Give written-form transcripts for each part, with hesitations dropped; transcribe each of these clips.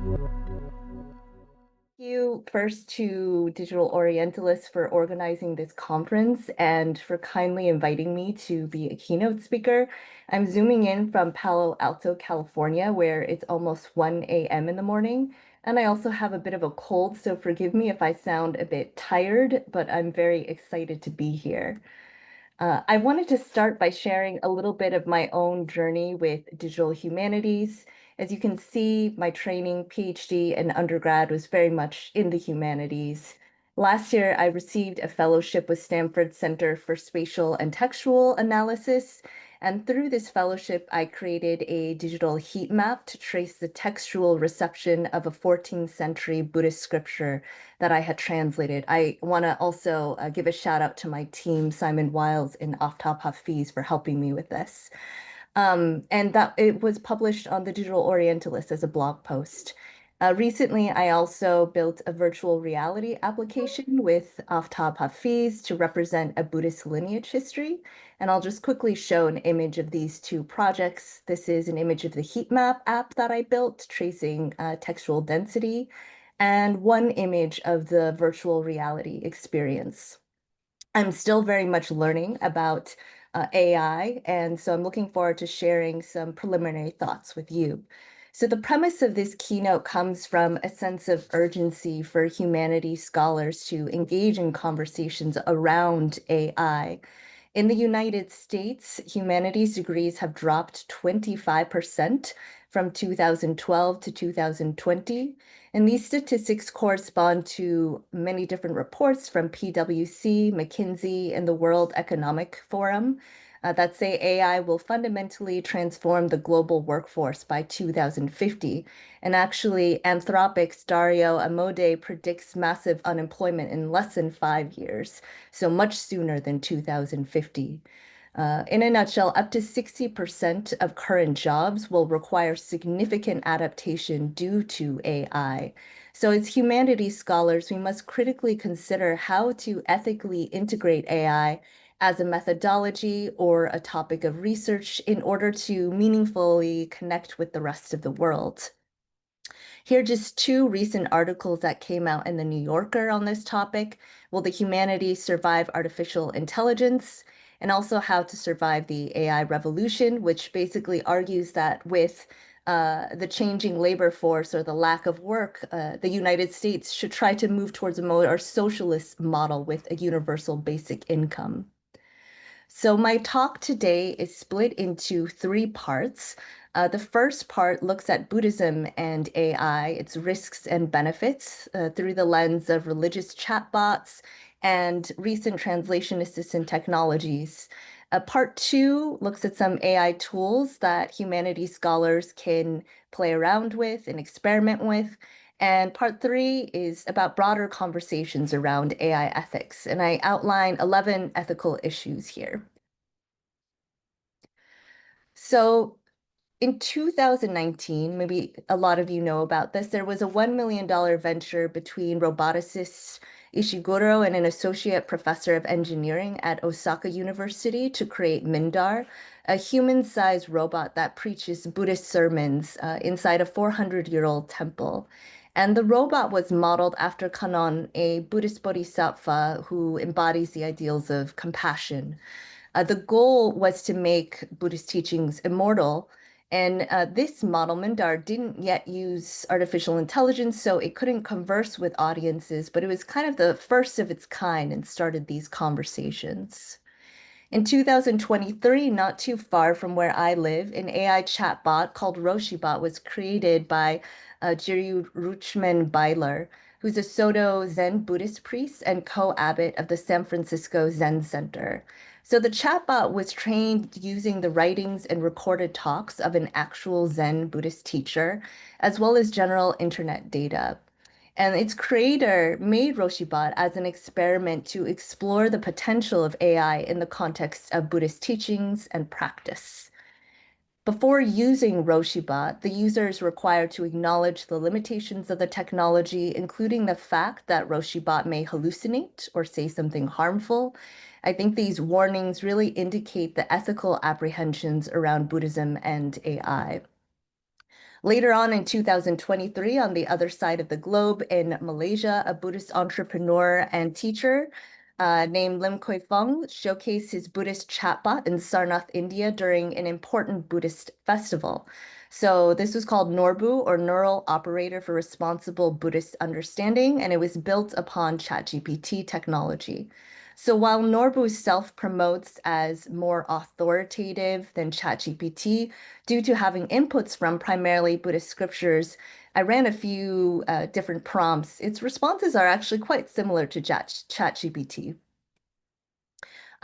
Thank you first to Digital Orientalists for organizing this conference and for kindly inviting me to be a keynote speaker. I'm zooming in from Palo Alto, California, where it's almost 1 a.m. in the morning. And I also have a bit of a cold, so forgive me if I sound a bit tired, but I'm very excited to be here. I wanted to start by sharing a little bit of my own journey with digital humanities. As you can see, my training, PhD, and undergrad was very much in the humanities. Last year, I received a fellowship with Stanford Center for Spatial and Textual Analysis. And through this fellowship, I created a digital heat map to trace the textual reception of a 14th century Buddhist scripture that I had translated. I want to also give a shout out to my team, Simon Wiles and Aftab Hafiz, for helping me with this. And that it was published on the Digital Orientalist as a blog post. Recently, I also built a virtual reality application with Aftab Hafiz to represent a Buddhist lineage history. And I'll just quickly show an image of these two projects. This is an image of the heat map app that I built, tracing textual density, and one image of the virtual reality experience. I'm still very much learning about AI, and so I'm looking forward to sharing some preliminary thoughts with you. So the premise of this keynote comes from a sense of urgency for humanities scholars to engage in conversations around AI. In the United States, humanities degrees have dropped 25% from 2012 to 2020. And these statistics correspond to many different reports from PwC, McKinsey, and the World Economic Forum that say AI will fundamentally transform the global workforce by 2050. And actually, Anthropic's Dario Amodei predicts massive unemployment in less than 5 years, so much sooner than 2050. In a nutshell, up to 60% of current jobs will require significant adaptation due to AI. So, as humanities scholars, we must critically consider how to ethically integrate AI as a methodology or a topic of research in order to meaningfully connect with the rest of the world. Here are just two recent articles that came out in the New Yorker on this topic. Will the humanities survive artificial intelligence? And also how to survive the AI revolution, which basically argues that with the changing labor force or the lack of work, the United States should try to move towards a more socialist model with a universal basic income. So my talk today is split into three parts. The first part looks at Buddhism and AI, its risks and benefits through the lens of religious chatbots and recent translation assistant technologies. Part two looks at some AI tools that humanities scholars can play around with and experiment with. And part three is about broader conversations around AI ethics. And I outline 11 ethical issues here. So in 2019, maybe a lot of you know about this, there was a $1 million venture between roboticist Ishiguro and an associate professor of engineering at Osaka University to create Mindar, a human-sized robot that preaches Buddhist sermons inside a 400-year-old temple. And the robot was modeled after Kannon, a Buddhist bodhisattva who embodies the ideals of compassion. The goal was to make Buddhist teachings immortal. And this model, Mindar, didn't yet use artificial intelligence, so it couldn't converse with audiences, but it was kind of the first of its kind and started these conversations. In 2023, not too far from where I live, an AI chatbot called Roshibot was created by Jiryu Ruchman Beiler, who's a Soto Zen Buddhist priest and co-abbot of the San Francisco Zen Center. So the chatbot was trained using the writings and recorded talks of an actual Zen Buddhist teacher, as well as general internet data. And its creator made Roshibot as an experiment to explore the potential of AI in the context of Buddhist teachings and practice. Before using Roshibot, the user is required to acknowledge the limitations of the technology, including the fact that Roshibot may hallucinate or say something harmful. I think these warnings really indicate the ethical apprehensions around Buddhism and AI. Later on in 2023, on the other side of the globe in Malaysia, a Buddhist entrepreneur and teacher named Lim Koi Fong showcased his Buddhist chatbot in Sarnath, India during an important Buddhist festival. So this was called Norbu, or Neural Operator for Responsible Buddhist Understanding, and it was built upon ChatGPT technology. So while Norbu self-promotes as more authoritative than ChatGPT, due to having inputs from primarily Buddhist scriptures, I ran a few different prompts. Its responses are actually quite similar to ChatGPT.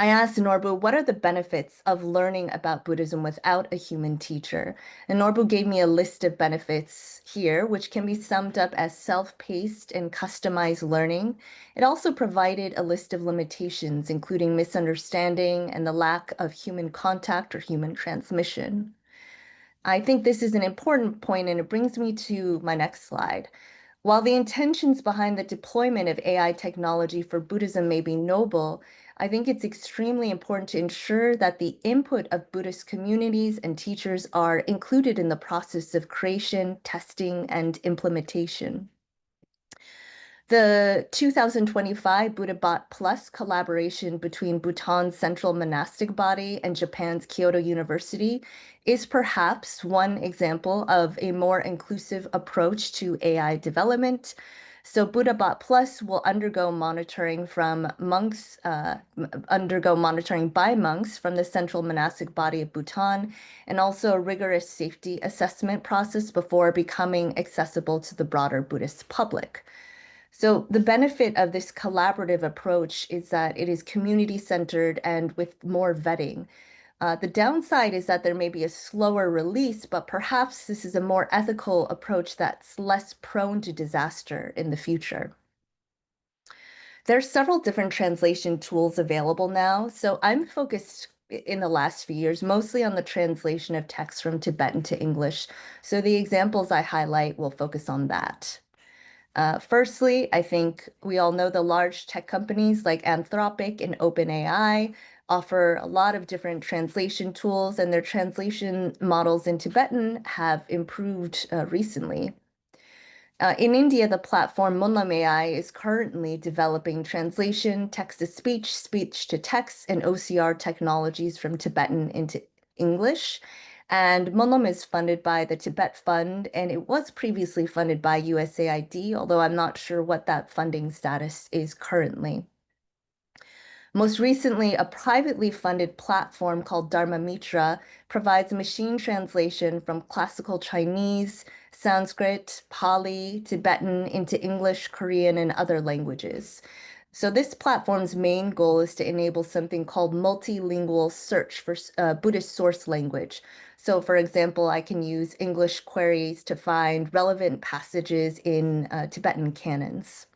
I asked Norbu, what are the benefits of learning about Buddhism without a human teacher? And Norbu gave me a list of benefits here, which can be summed up as self-paced and customized learning. It also provided a list of limitations, including misunderstanding and the lack of human contact or human transmission. I think this is an important point, and it brings me to my next slide. While the intentions behind the deployment of AI technology for Buddhism may be noble, I think it's extremely important to ensure that the input of Buddhist communities and teachers are included in the process of creation, testing, and implementation. The 2025 BuddhaBot Plus collaboration between Bhutan's central monastic body and Japan's Kyoto University is perhaps one example of a more inclusive approach to AI development. So BuddhaBot Plus will undergo monitoring by monks from the central monastic body of Bhutan, and also a rigorous safety assessment process before becoming accessible to the broader Buddhist public. So the benefit of this collaborative approach is that it is community-centered and with more vetting. The downside is that there may be a slower release, but perhaps this is a more ethical approach that's less prone to disaster in the future. There are several different translation tools available now, so I'm focused in the last few years mostly on the translation of text from Tibetan to English. So the examples I highlight will focus on that. Firstly, I think we all know the large tech companies like Anthropic and OpenAI offer a lot of different translation tools, and their translation models in Tibetan have improved recently. In India, the platform Munlam AI is currently developing translation, text-to-speech, speech-to-text, and OCR technologies from Tibetan into English. And Munlam is funded by the Tibet Fund, and it was previously funded by USAID, although I'm not sure what that funding status is currently. Most recently, a privately funded platform called Dharma Mitra provides machine translation from classical Chinese, Sanskrit, Pali, Tibetan into English, Korean, and other languages. So this platform's main goal is to enable something called multilingual search for Buddhist source language. So for example, I can use English queries to find relevant passages in Tibetan canons.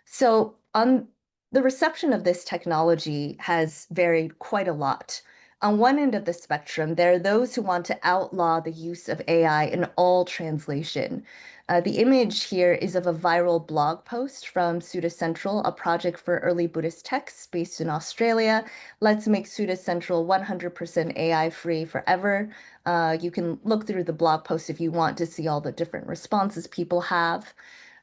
So on the reception of this technology has varied quite a lot. On one end of the spectrum, there are those who want to outlaw the use of AI in all translation. The image here is of a viral blog post from Sutta Central, a project for early Buddhist texts based in Australia. Let's make Sutta Central 100% AI-free forever. You can look through the blog post if you want to see all the different responses people have.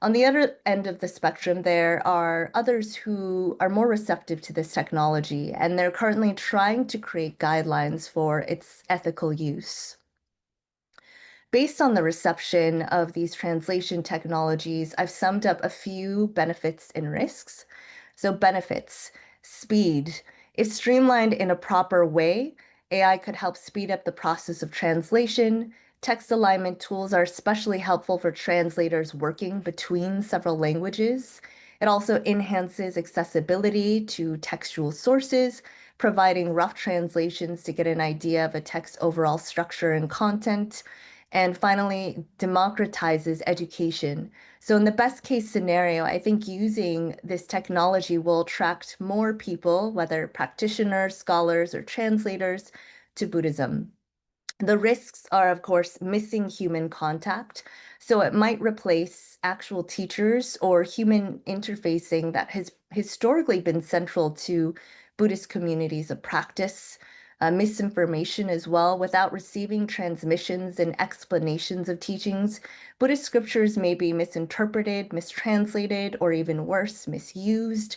On the other end of the spectrum, there are others who are more receptive to this technology, and they're currently trying to create guidelines for its ethical use. Based on the reception of these translation technologies, I've summed up a few benefits and risks. So benefits, speed. If streamlined in a proper way, AI could help speed up the process of translation. Text alignment tools are especially helpful for translators working between several languages. It also enhances accessibility to textual sources, providing rough translations to get an idea of a text's overall structure and content. And finally, democratizes education. So in the best case scenario, I think using this technology will attract more people, whether practitioners, scholars, or translators, to Buddhism. The risks are, of course, missing human contact. So it might replace actual teachers or human interfacing that has historically been central to Buddhist communities of practice. misinformation as well. Without receiving transmissions and explanations of teachings, Buddhist scriptures may be misinterpreted, mistranslated, or even worse, misused.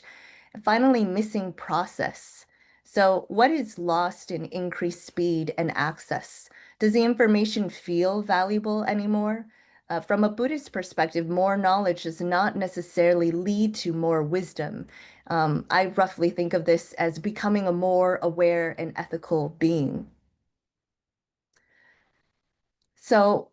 Finally, missing process. So, what is lost in increased speed and access? Does the information feel valuable anymore? From a Buddhist perspective, more knowledge does not necessarily lead to more wisdom. I roughly think of this as becoming a more aware and ethical being. So,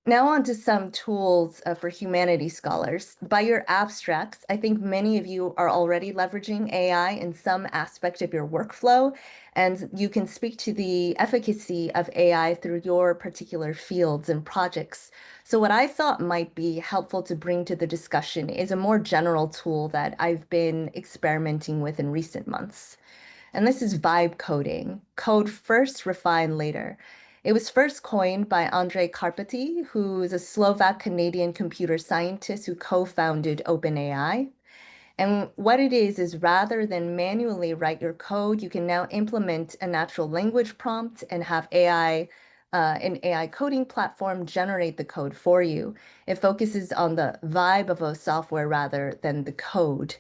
now on to some tools for humanities scholars. By your abstracts, I think many of you are already leveraging AI in some aspect of your workflow, and you can speak to the efficacy of AI through your particular fields and projects. So what I thought might be helpful to bring to the discussion is a more general tool that I've been experimenting with in recent months. And this is vibe coding, code first, refine later. It was first coined by Andrej Karpathy, who is a Slovak-Canadian computer scientist who co-founded OpenAI. And what it is rather than manually write your code, you can now implement a natural language prompt and have an AI coding platform generate the code for you. It focuses on the vibe of a software rather than the code.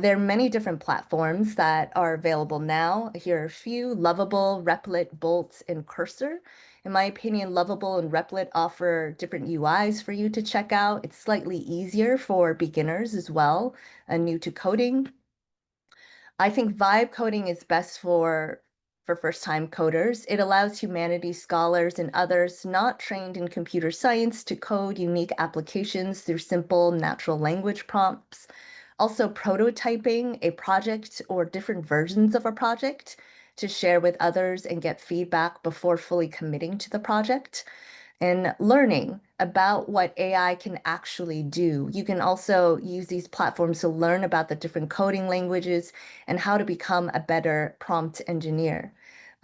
There are many different platforms that are available now. Here are a few: Lovable, Replit, Bolt, and Cursor. In my opinion, Lovable and Replit offer different UIs for you to check out. It's slightly easier for beginners as well, new to coding. I think vibe coding is best for first-time coders. It allows humanities scholars and others not trained in computer science to code unique applications through simple natural language prompts. Also, prototyping a project or different versions of a project to share with others and get feedback before fully committing to the project, and learning about what AI can actually do. You can also use these platforms to learn about the different coding languages and how to become a better prompt engineer.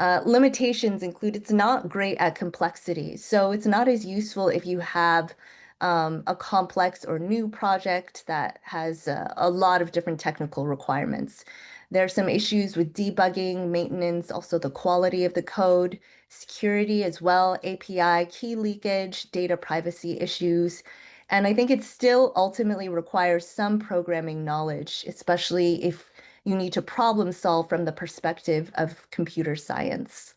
Limitations include it's not great at complexity, so it's not as useful if you have a complex or new project that has a lot of different technical requirements. There are some issues with debugging, maintenance, also the quality of the code, security as well, API, key leakage, data privacy issues. And I think it still ultimately requires some programming knowledge, especially if you need to problem solve from the perspective of computer science.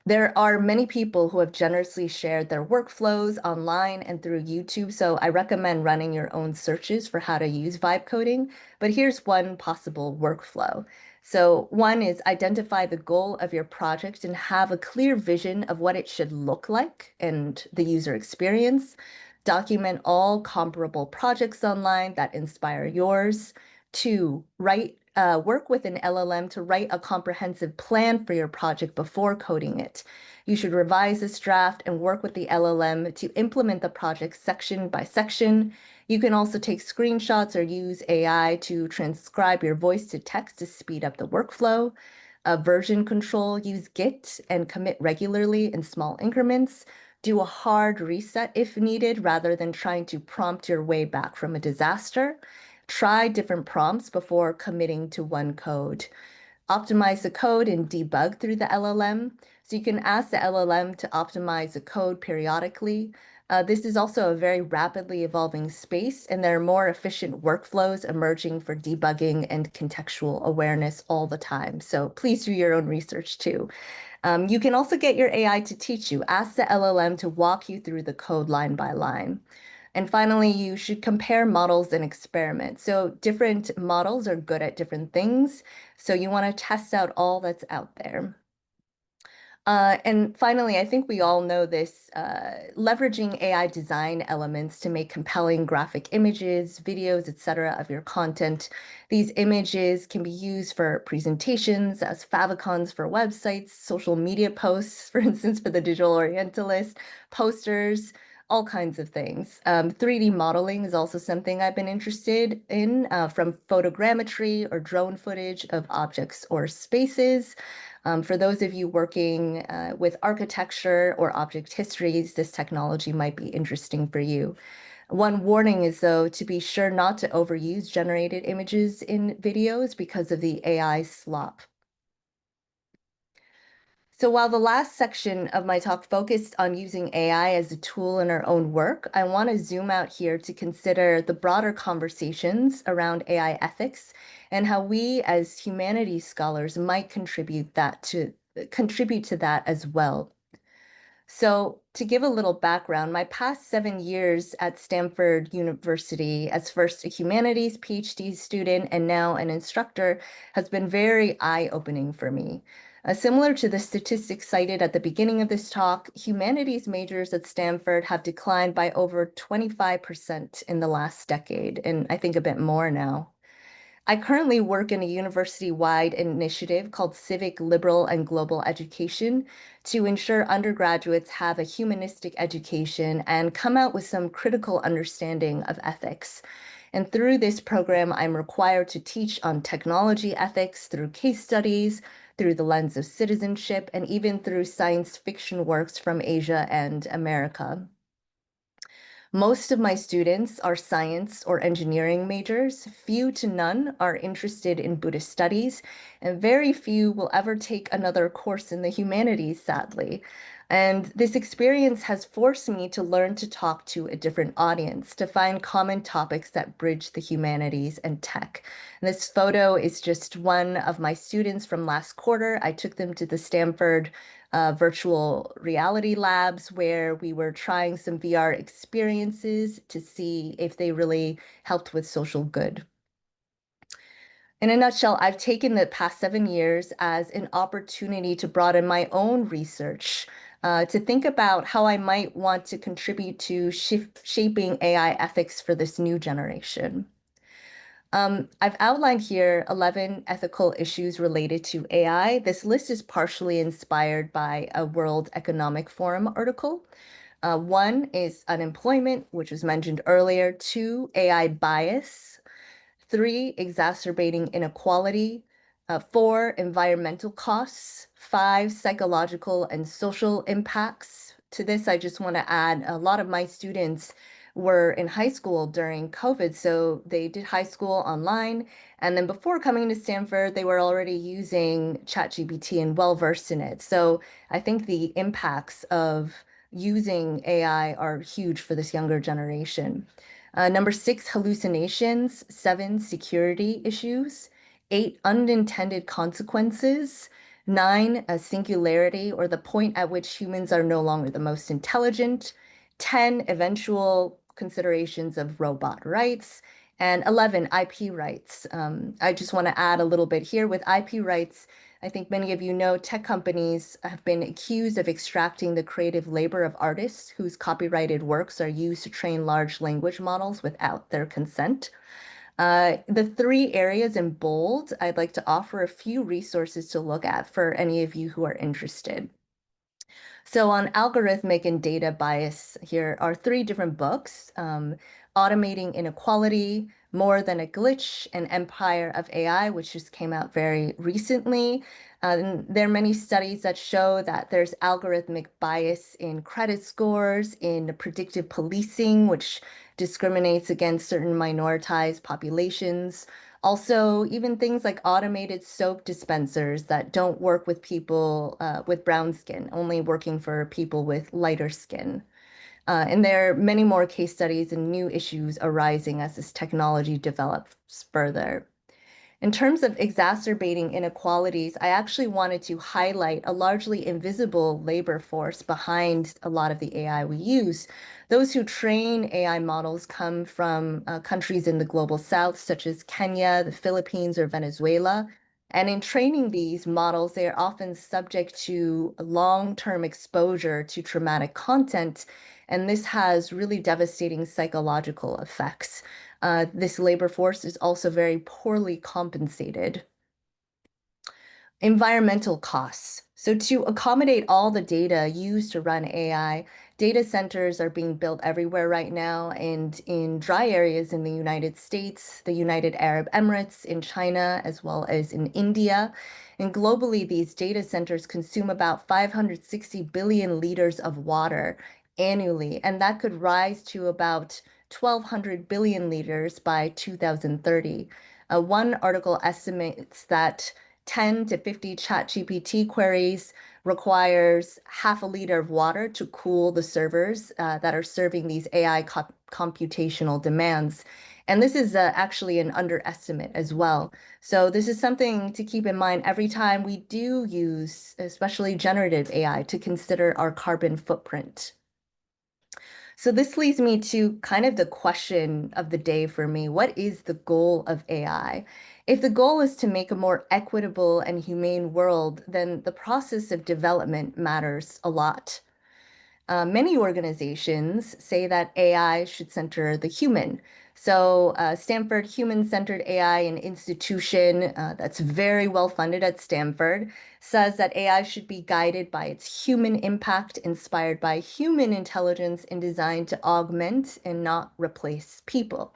There are many people who have generously shared their workflows online and through YouTube, so I recommend running your own searches for how to use vibe coding. But here's one possible workflow. So one is identify the goal of your project and have a clear vision of what it should look like and the user experience. Document all comparable projects online that inspire yours. Two, work with an LLM to write a comprehensive plan for your project before coding it. You should revise this draft and work with the LLM to implement the project section by section. You can also take screenshots or use AI to transcribe your voice to text to speed up the workflow. Version control, use Git and commit regularly in small increments. Do a hard reset if needed rather than trying to prompt your way back from a disaster. Try different prompts before committing to one code. Optimize the code and debug through the LLM. So you can ask the LLM to optimize the code periodically. This is also a very rapidly evolving space, and there are more efficient workflows emerging for debugging and contextual awareness all the time. So please do your own research too. You can also get your AI to teach you. Ask the LLM to walk you through the code line by line. And finally, you should compare models and experiment. So different models are good at different things. So you want to test out all that's out there. And finally, I think we all know this, leveraging AI design elements to make compelling graphic images, videos, etc. of your content. These images can be used for presentations, as favicons for websites, social media posts, for instance, for the Digital Orientalist, posters, all kinds of things. 3D modeling is also something I've been interested in, from photogrammetry or drone footage of objects or spaces. For those of you working with architecture or object histories, this technology might be interesting for you. One warning is, though, to be sure not to overuse generated images in videos because of the AI slop. So while the last section of my talk focused on using AI as a tool in our own work, I want to zoom out here to consider the broader conversations around AI ethics and how we as humanities scholars might contribute to that as well. So, to give a little background, my past 7 years at Stanford University as first a humanities PhD student and now an instructor has been very eye-opening for me. Similar to the statistics cited at the beginning of this talk, humanities majors at Stanford have declined by over 25% in the last decade, and I think a bit more now. I currently work in a university-wide initiative called Civic, Liberal, and Global Education to ensure undergraduates have a humanistic education and come out with some critical understanding of ethics. And through this program, I'm required to teach on technology ethics through case studies, through the lens of citizenship, and even through science fiction works from Asia and America. Most of my students are science or engineering majors. Few to none are interested in Buddhist studies, and very few will ever take another course in the humanities, sadly. And this experience has forced me to learn to talk to a different audience, to find common topics that bridge the humanities and tech. And this photo is just one of my students from last quarter. I took them to the Stanford virtual reality labs where we were trying some VR experiences to see if they really helped with social good. In a nutshell, I've taken the past 7 years as an opportunity to broaden my own research, to think about how I might want to contribute to shaping AI ethics for this new generation. I've outlined here 11 ethical issues related to AI. This list is partially inspired by a World Economic Forum article. One is unemployment, which was mentioned earlier. Two, AI bias. Three, exacerbating inequality. Four, environmental costs. Five, psychological and social impacts. To this, I just want to add a lot of my students were in high school during COVID, so they did high school online. And then before coming to Stanford, they were already using ChatGPT and well versed in it. So I think the impacts of using AI are huge for this younger generation. Number six, hallucinations. Seven, security issues. Eight, unintended consequences. Nine, a singularity, or the point at which humans are no longer the most intelligent. 10, eventual considerations of robot rights. And 11, IP rights. I just want to add a little bit here with IP rights. I think many of you know tech companies have been accused of extracting the creative labor of artists whose copyrighted works are used to train large language models without their consent. The three areas in bold, I'd like to offer a few resources to look at for any of you who are interested. So on algorithmic and data bias, here are three different books, Automating Inequality, More Than a Glitch, and Empire of AI, which just came out very recently. There are many studies that show that there's algorithmic bias in credit scores, in predictive policing, which discriminates against certain minoritized populations. Also, even things like automated soap dispensers that don't work with people with brown skin, only working for people with lighter skin. And there are many more case studies and new issues arising as this technology develops further. In terms of exacerbating inequalities, I actually wanted to highlight a largely invisible labor force behind a lot of the AI we use. Those who train AI models come from countries in the global south, such as Kenya, the Philippines, or Venezuela. And in training these models, they are often subject to long-term exposure to traumatic content. And this has really devastating psychological effects. This labor force is also very poorly compensated. Environmental costs. So to accommodate all the data used to run AI, data centers are being built everywhere right now and in dry areas in the United States, the United Arab Emirates, in China, as well as in India. And globally, these data centers consume about 560 billion liters of water annually, and that could rise to about 1,200 billion liters by 2030. One article estimates that 10 to 50 ChatGPT queries requires half a liter of water to cool the servers that are serving these AI computational demands. And this is actually an underestimate as well. So this is something to keep in mind every time we do use, especially generative AI, to consider our carbon footprint. So this leads me to kind of the question of the day for me. What is the goal of AI? If the goal is to make a more equitable and humane world, then the process of development matters a lot. Many organizations say that AI should center the human. So, Stanford Human-Centered AI, an institution that's very well funded at Stanford, says that AI should be guided by its human impact, inspired by human intelligence, and designed to augment and not replace people.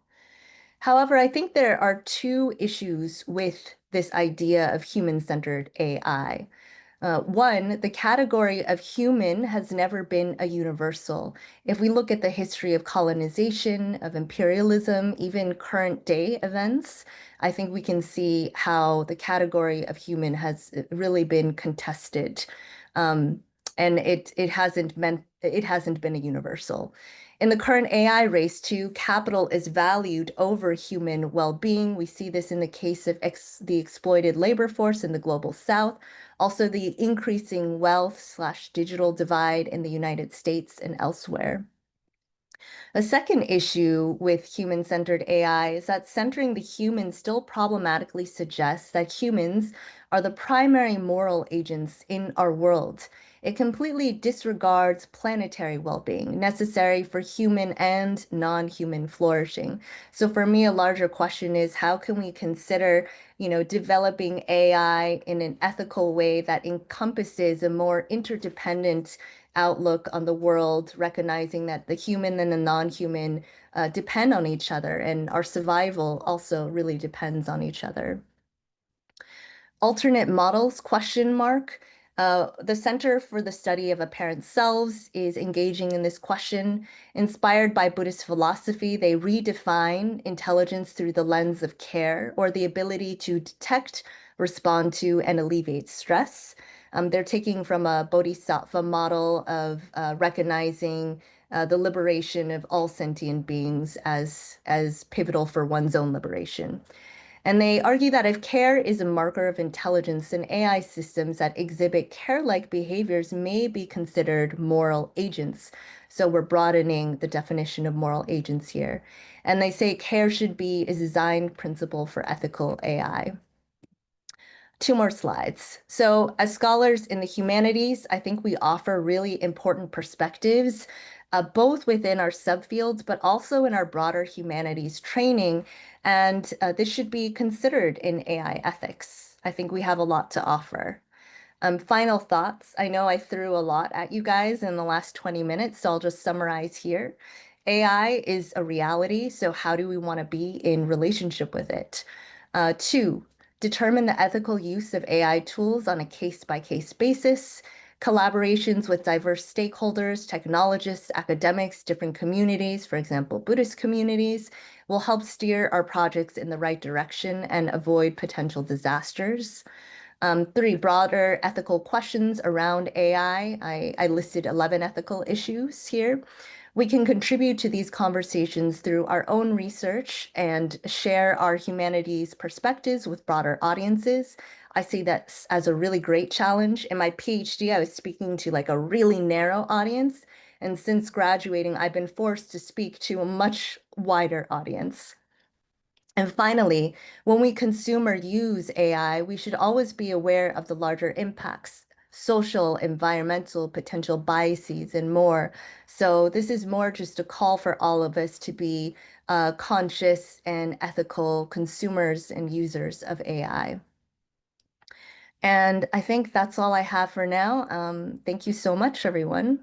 However, I think there are two issues with this idea of human-centered AI. One, the category of human has never been a universal. If we look at the history of colonization, of imperialism, even current day events, I think we can see how the category of human has really been contested. Um, and it hasn't been a universal. In the current AI race, too, capital is valued over human well-being. We see this in the case of the exploited labor force in the global South, also the increasing wealth/digital divide in the United States and elsewhere. A second issue with human-centered AI is that centering the human still problematically suggests that humans are the primary moral agents in our world. It completely disregards planetary well-being necessary for human and non-human flourishing. So for me, a larger question is how can we consider, developing AI in an ethical way that encompasses a more interdependent outlook on the world, recognizing that the human and the non-human depend on each other, and our survival also really depends on each other. Alternate models, question mark. The Center for the Study of Apparent Selves is engaging in this question. Inspired by Buddhist philosophy, they redefine intelligence through the lens of care, or the ability to detect, respond to, and alleviate stress. They're taking from a bodhisattva model of recognizing the liberation of all sentient beings as pivotal for one's own liberation. And they argue that if care is a marker of intelligence, then AI systems that exhibit care-like behaviors may be considered moral agents. So we're broadening the definition of moral agents here. And they say care should be a design principle for ethical AI. Two more slides. So as scholars in the humanities, I think we offer really important perspectives, both within our subfields, but also in our broader humanities training. And this should be considered in AI ethics. I think we have a lot to offer. Final thoughts. I know I threw a lot at you guys in the last 20 minutes, so I'll just summarize here. AI is a reality, so how do we want to be in relationship with it? Two, determine the ethical use of AI tools on a case-by-case basis. Collaborations with diverse stakeholders, technologists, academics, different communities, for example, Buddhist communities, will help steer our projects in the right direction and avoid potential disasters. Three, broader ethical questions around AI. I listed 11 ethical issues here. We can contribute to these conversations through our own research and share our humanities perspectives with broader audiences. I see that as a really great challenge. In my PhD, I was speaking to like a really narrow audience. And since graduating, I've been forced to speak to a much wider audience. And finally, when we consume or use AI, we should always be aware of the larger impacts, social, environmental, potential biases, and more. So this is more just a call for all of us to be conscious and ethical consumers and users of AI. And I think that's all I have for now. Thank you so much, everyone.